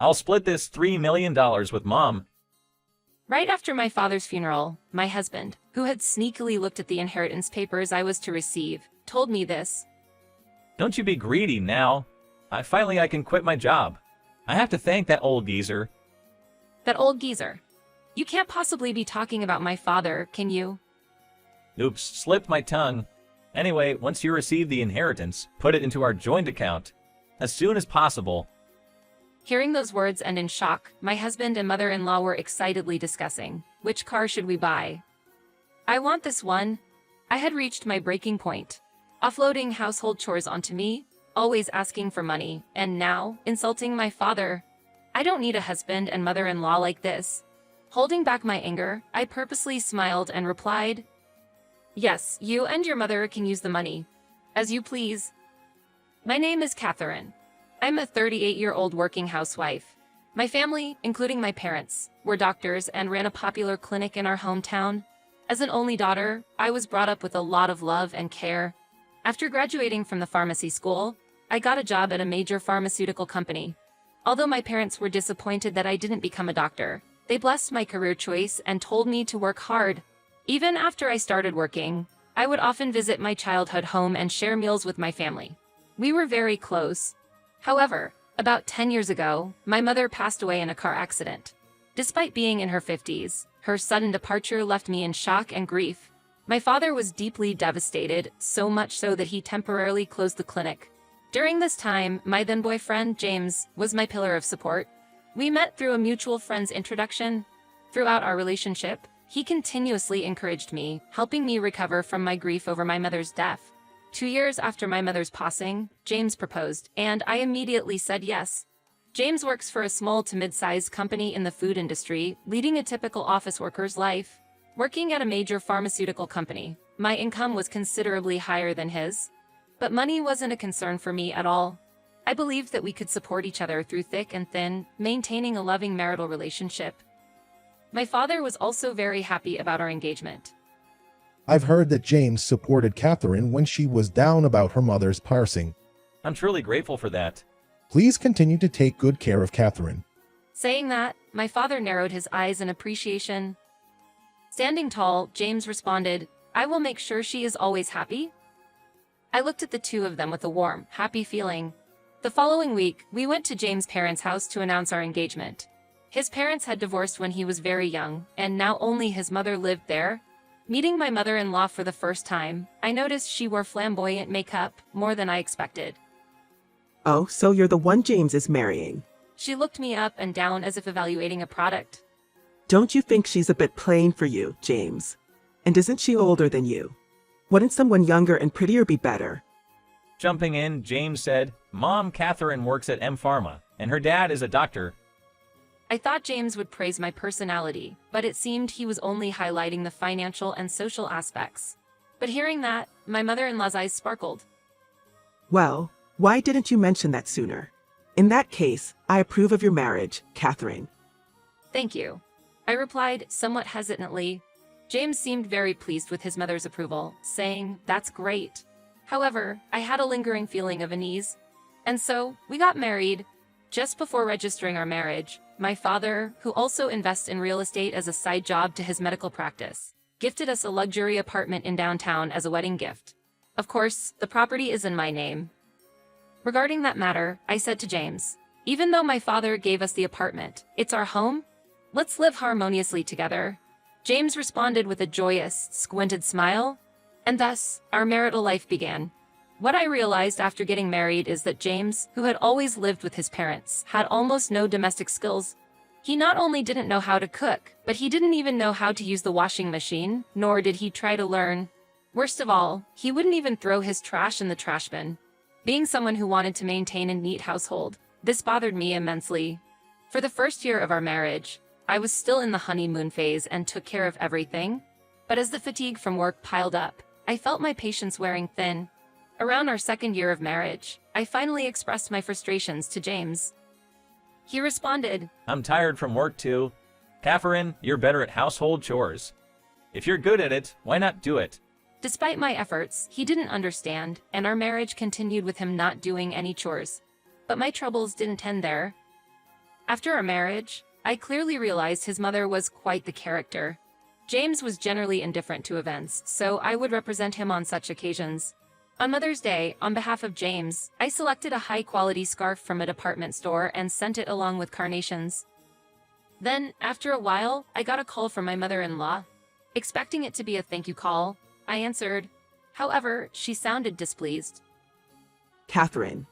I'll split this $3 million with Mom. Right after my father's funeral, my husband, who had sneakily looked at the inheritance papers I was to receive, told me this. Don't you be greedy now. Finally I can quit my job. I have to thank that old geezer. That old geezer. You can't possibly be talking about my father, can you? Oops, slipped my tongue. Anyway, once you receive the inheritance, put it into our joint account. As soon as possible. Hearing those words and in shock, my husband and mother-in-law were excitedly discussing, which car should we buy? I want this one. I had reached my breaking point. Offloading household chores onto me, always asking for money, and now, insulting my father. I don't need a husband and mother-in-law like this. Holding back my anger, I purposely smiled and replied, "Yes, you and your mother can use the money. As you please. My name is Catherine. I'm a 38-year-old working housewife. My family, including my parents, were doctors and ran a popular clinic in our hometown. As an only daughter, I was brought up with a lot of love and care. After graduating from the pharmacy school, I got a job at a major pharmaceutical company. Although my parents were disappointed that I didn't become a doctor, they blessed my career choice and told me to work hard. Even after I started working, I would often visit my childhood home and share meals with my family. We were very close. However, about 10 years ago, my mother passed away in a car accident. Despite being in her 50s, her sudden departure left me in shock and grief. My father was deeply devastated, so much so that he temporarily closed the clinic. During this time, my then-boyfriend, James, was my pillar of support. We met through a mutual friend's introduction. Throughout our relationship, he continuously encouraged me, helping me recover from my grief over my mother's death. 2 years after my mother's passing, James proposed, and I immediately said yes. James works for a small to mid-sized company in the food industry, leading a typical office worker's life. Working at a major pharmaceutical company, my income was considerably higher than his. But money wasn't a concern for me at all. I believed that we could support each other through thick and thin, maintaining a loving marital relationship. My father was also very happy about our engagement. I've heard that James supported Catherine when she was down about her mother's passing. I'm truly grateful for that. Please continue to take good care of Catherine. Saying that, my father narrowed his eyes in appreciation. Standing tall, James responded, "I will make sure she is always happy." I looked at the two of them with a warm, happy feeling. The following week, we went to James' parents' house to announce our engagement. His parents had divorced when he was very young, and now only his mother lived there. Meeting my mother-in-law for the first time, I noticed she wore flamboyant makeup, more than I expected. "Oh, so you're the one James is marrying." She looked me up and down as if evaluating a product. "Don't you think she's a bit plain for you, James? And isn't she older than you? Wouldn't someone younger and prettier be better?" Jumping in, James said, "Mom, Catherine works at M Pharma, and her dad is a doctor." I thought James would praise my personality, but it seemed he was only highlighting the financial and social aspects. But hearing that, my mother-in-law's eyes sparkled. "Well, why didn't you mention that sooner? In that case, I approve of your marriage, Catherine." "Thank you," I replied somewhat hesitantly. James seemed very pleased with his mother's approval, saying, "That's great." However, I had a lingering feeling of unease. And so, we got married. Just before registering our marriage, my father, who also invests in real estate as a side job to his medical practice, gifted us a luxury apartment in downtown as a wedding gift. Of course, the property is in my name. Regarding that matter, I said to James, "Even though my father gave us the apartment, it's our home. Let's live harmoniously together." James responded with a joyous, squinted smile, and thus, our marital life began. What I realized after getting married is that James, who had always lived with his parents, had almost no domestic skills. He not only didn't know how to cook, but he didn't even know how to use the washing machine, nor did he try to learn. Worst of all, he wouldn't even throw his trash in the trash bin. Being someone who wanted to maintain a neat household, this bothered me immensely. For the first year of our marriage, I was still in the honeymoon phase and took care of everything. But as the fatigue from work piled up, I felt my patience wearing thin. Around our second year of marriage, I finally expressed my frustrations to James. He responded, "I'm tired from work too. Catherine, you're better at household chores. If you're good at it, why not do it?" Despite my efforts, he didn't understand, and our marriage continued with him not doing any chores. But my troubles didn't end there. After our marriage, I clearly realized his mother was quite the character. James was generally indifferent to events, so I would represent him on such occasions. On Mother's Day, on behalf of James, I selected a high-quality scarf from a department store and sent it along with carnations. Then, after a while, I got a call from my mother-in-law. Expecting it to be a thank you call, I answered. However, she sounded displeased. Catherine,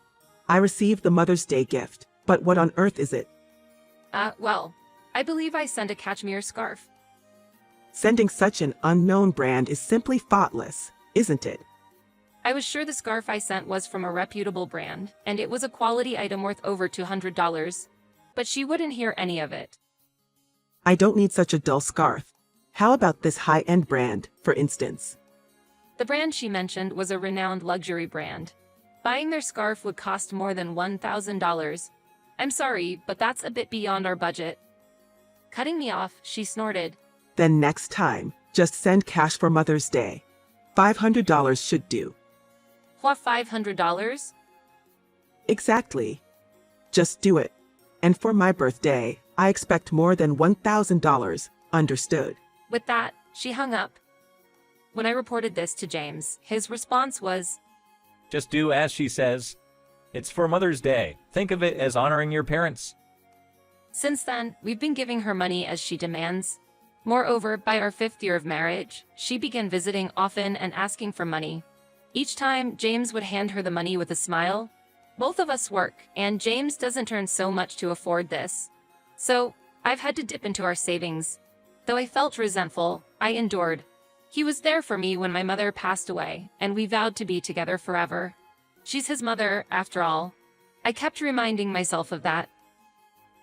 I received the Mother's Day gift, but what on earth is it? Well, I believe I sent a cashmere scarf. Sending such an unknown brand is simply thoughtless, isn't it? I was sure the scarf I sent was from a reputable brand, and it was a quality item worth over $200. But she wouldn't hear any of it. I don't need such a dull scarf. How about this high-end brand, for instance? The brand she mentioned was a renowned luxury brand. Buying their scarf would cost more than $1,000. I'm sorry, but that's a bit beyond our budget. Cutting me off, she snorted. Then next time, just send cash for Mother's Day. $500 should do. What, $500? Exactly. Just do it. And for my birthday, I expect more than $1,000, understood? With that, she hung up. When I reported this to James, his response was, Just do as she says. It's for Mother's Day. Think of it as honoring your parents. Since then, we've been giving her money as she demands. Moreover, by our 5th year of marriage, she began visiting often and asking for money. Each time, James would hand her the money with a smile. Both of us work, and James doesn't earn so much to afford this. So, I've had to dip into our savings. Though I felt resentful, I endured. He was there for me when my mother passed away, and we vowed to be together forever. She's his mother, after all. I kept reminding myself of that.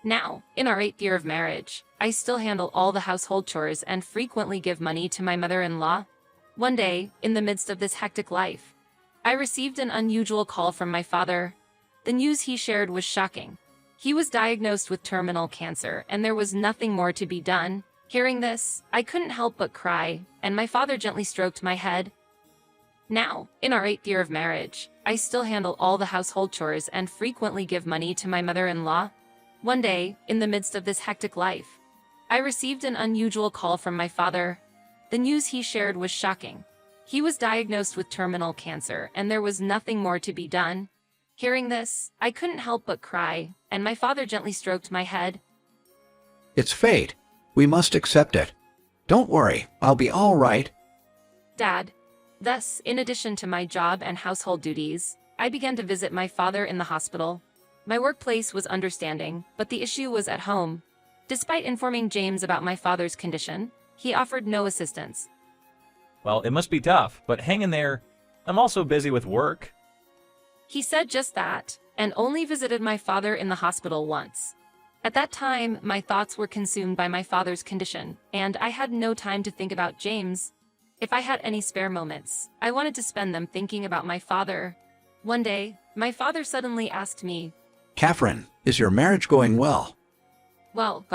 Now, in our 8th year of marriage, I still handle all the household chores and frequently give money to my mother-in-law. One day, in the midst of this hectic life, I received an unusual call from my father. The news he shared was shocking. He was diagnosed with terminal cancer, and there was nothing more to be done. Hearing this, I couldn't help but cry, and my father gently stroked my head. Now, in our 8th year of marriage, I still handle all the household chores and frequently give money to my mother-in-law. One day, in the midst of this hectic life, I received an unusual call from my father. The news he shared was shocking. He was diagnosed with terminal cancer, and there was nothing more to be done. Hearing this, I couldn't help but cry, and my father gently stroked my head. It's fate. We must accept it. Don't worry, I'll be all right. Dad. Thus, in addition to my job and household duties, I began to visit my father in the hospital. My workplace was understanding, but the issue was at home. Despite informing James about my father's condition, he offered no assistance. Well, it must be tough, but hang in there. I'm also busy with work. He said just that, and only visited my father in the hospital once. At that time, my thoughts were consumed by my father's condition, and I had no time to think about James. If I had any spare moments, I wanted to spend them thinking about my father. One day, my father suddenly asked me, Catherine, is your marriage going well? Well,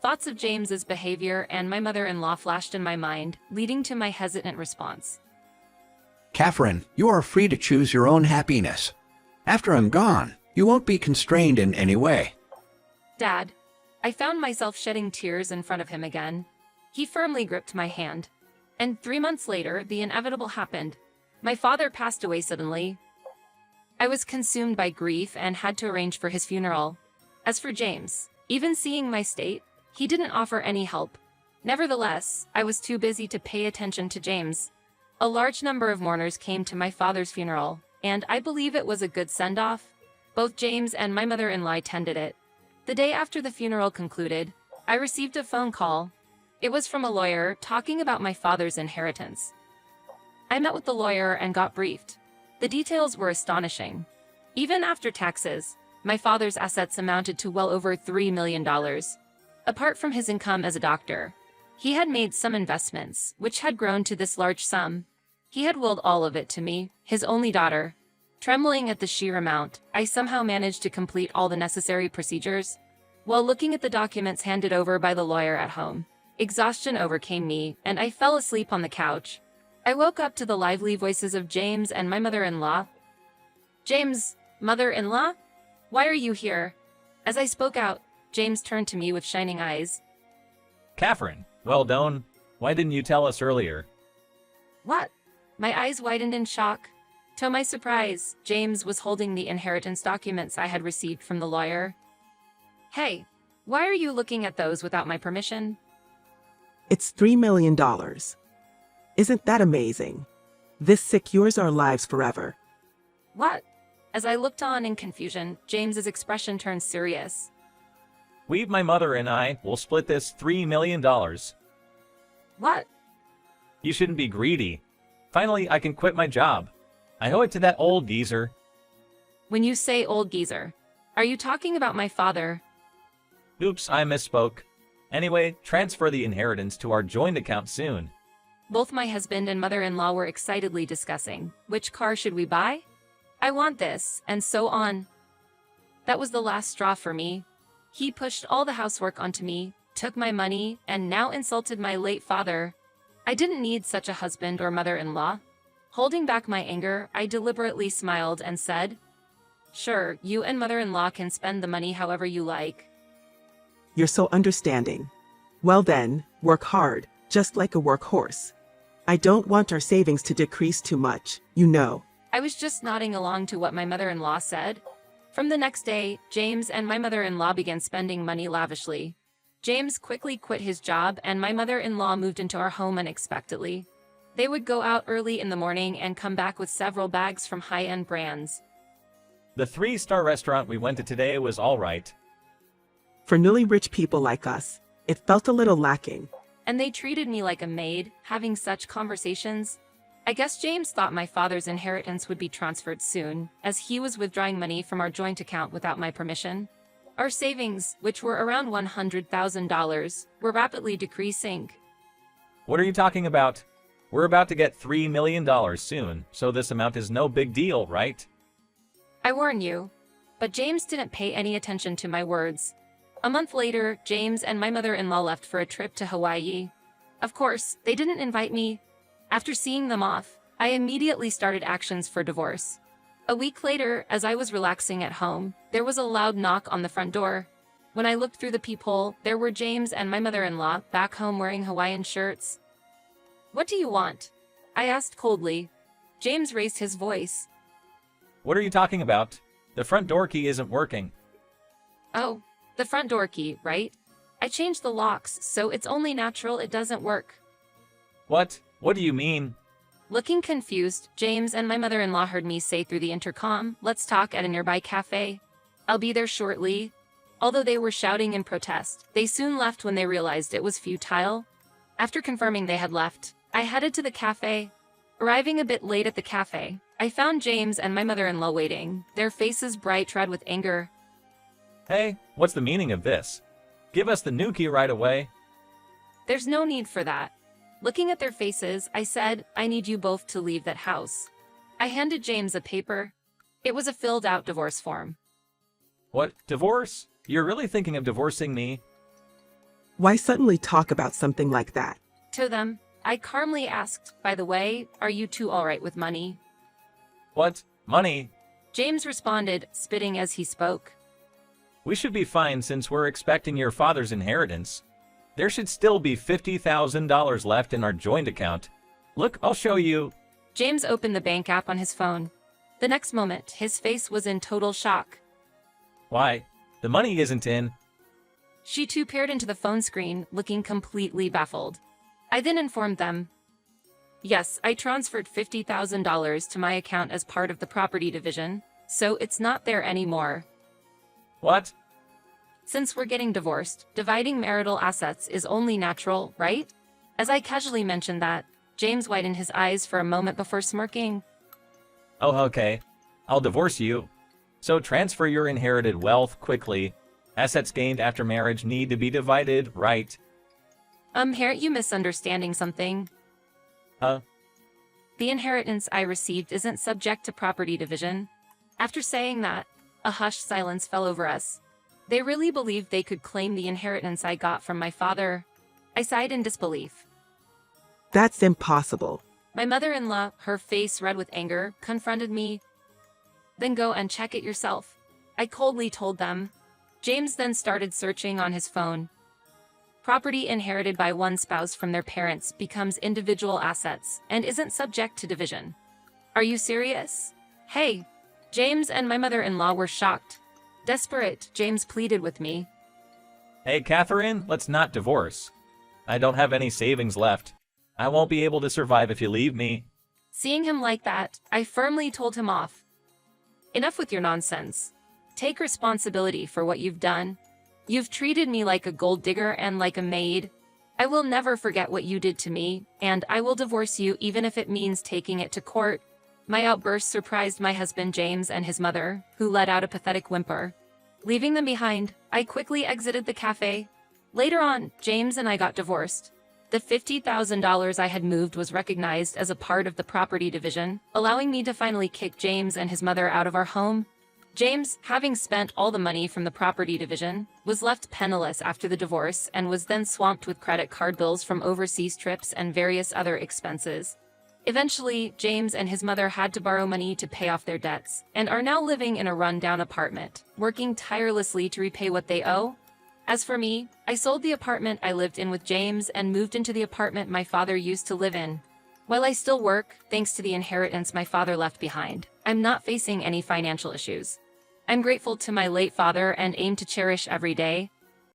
thoughts of James's behavior and my mother-in-law flashed in my mind, leading to my hesitant response. Catherine, you are free to choose your own happiness. After I'm gone, you won't be constrained in any way. Dad, I found myself shedding tears in front of him again. He firmly gripped my hand. And 3 months later, the inevitable happened. My father passed away suddenly. I was consumed by grief and had to arrange for his funeral. As for James, even seeing my state, he didn't offer any help. Nevertheless, I was too busy to pay attention to James. A large number of mourners came to my father's funeral, and I believe it was a good send-off. Both James and my mother-in-law attended it. The day after the funeral concluded, I received a phone call. It was from a lawyer talking about my father's inheritance. I met with the lawyer and got briefed. The details were astonishing. Even after taxes, my father's assets amounted to well over $3 million. Apart from his income as a doctor, he had made some investments, which had grown to this large sum. He had willed all of it to me, his only daughter. Trembling at the sheer amount, I somehow managed to complete all the necessary procedures. While looking at the documents handed over by the lawyer at home, exhaustion overcame me, and I fell asleep on the couch. I woke up to the lively voices of James and my mother-in-law. James, mother-in-law? Why are you here? As I spoke out, James turned to me with shining eyes. Catherine, well done. Why didn't you tell us earlier? What? My eyes widened in shock. To my surprise, James was holding the inheritance documents I had received from the lawyer. Hey, why are you looking at those without my permission? It's $3 million. Isn't that amazing? This secures our lives forever. What? As I looked on in confusion, James's expression turned serious. We, my mother and I, will split this $3 million. What? You shouldn't be greedy. Finally, I can quit my job. I owe it to that old geezer. When you say old geezer, are you talking about my father? Oops, I misspoke. Anyway, transfer the inheritance to our joint account soon. Both my husband and mother-in-law were excitedly discussing, which car should we buy? I want this, and so on. That was the last straw for me. He pushed all the housework onto me, took my money, and now insulted my late father. I didn't need such a husband or mother-in-law. Holding back my anger, I deliberately smiled and said, "Sure, you and mother-in-law can spend the money however you like." You're so understanding. Well then, work hard, just like a workhorse. I don't want our savings to decrease too much, you know. I was just nodding along to what my mother-in-law said. From the next day, James and my mother-in-law began spending money lavishly. James quickly quit his job and my mother-in-law moved into our home unexpectedly. They would go out early in the morning and come back with several bags from high-end brands. The 3-star restaurant we went to today was all right. For newly rich people like us, it felt a little lacking. And they treated me like a maid, having such conversations. I guess James thought my father's inheritance would be transferred soon, as he was withdrawing money from our joint account without my permission. Our savings, which were around $100,000, were rapidly decreasing. What are you talking about? We're about to get $3 million soon, so this amount is no big deal, right? I warn you. But James didn't pay any attention to my words. A month later, James and my mother-in-law left for a trip to Hawaii. Of course, they didn't invite me. After seeing them off, I immediately started actions for divorce. A week later, as I was relaxing at home, there was a loud knock on the front door. When I looked through the peephole, there were James and my mother-in-law back home wearing Hawaiian shirts. "What do you want?" I asked coldly. James raised his voice. What are you talking about? The front door key isn't working. "Oh, the front door key, right? I changed the locks, so it's only natural it doesn't work." What? What do you mean? Looking confused, James and my mother-in-law heard me say through the intercom, "Let's talk at a nearby cafe. I'll be there shortly." Although they were shouting in protest, they soon left when they realized it was futile. After confirming they had left, I headed to the cafe. Arriving a bit late at the cafe, I found James and my mother-in-law waiting, their faces bright red with anger. Hey, what's the meaning of this? Give us the new key right away. "There's no need for that." Looking at their faces, I said, "I need you both to leave that house." I handed James a paper. It was a filled-out divorce form. What? Divorce? You're really thinking of divorcing me? Why suddenly talk about something like that? To them, I calmly asked, "By the way, are you two all right with money?" What? Money? James responded, spitting as he spoke. We should be fine since we're expecting your father's inheritance. There should still be $50,000 left in our joint account. Look, I'll show you. James opened the bank app on his phone. The next moment, his face was in total shock. Why? The money isn't in. She too peered into the phone screen, looking completely baffled. I then informed them. Yes, I transferred $50,000 to my account as part of the property division, so it's not there anymore. What? Since we're getting divorced, dividing marital assets is only natural, right? As I casually mentioned that, James widened his eyes for a moment before smirking. Oh, okay. I'll divorce you. So transfer your inherited wealth quickly. Assets gained after marriage need to be divided, right? Aren't you misunderstanding something? Huh? The inheritance I received isn't subject to property division. After saying that, a hushed silence fell over us. They really believed they could claim the inheritance I got from my father. I sighed in disbelief. That's impossible. My mother-in-law, her face red with anger, confronted me. Then go and check it yourself. I coldly told them. James then started searching on his phone. Property inherited by one spouse from their parents becomes individual assets and isn't subject to division. Are you serious? Hey! James and my mother-in-law were shocked. Desperate, James pleaded with me. Hey, Catherine, let's not divorce. I don't have any savings left. I won't be able to survive if you leave me. Seeing him like that, I firmly told him off. Enough with your nonsense. Take responsibility for what you've done. You've treated me like a gold digger and like a maid. I will never forget what you did to me, and I will divorce you even if it means taking it to court. My outburst surprised my husband James and his mother, who let out a pathetic whimper. Leaving them behind, I quickly exited the cafe. Later on, James and I got divorced. The $50,000 I had moved was recognized as a part of the property division, allowing me to finally kick James and his mother out of our home. James, having spent all the money from the property division, was left penniless after the divorce and was then swamped with credit card bills from overseas trips and various other expenses. Eventually, James and his mother had to borrow money to pay off their debts, and are now living in a run-down apartment, working tirelessly to repay what they owe. As for me, I sold the apartment I lived in with James and moved into the apartment my father used to live in. While I still work, thanks to the inheritance my father left behind, I'm not facing any financial issues. I'm grateful to my late father and aim to cherish every day.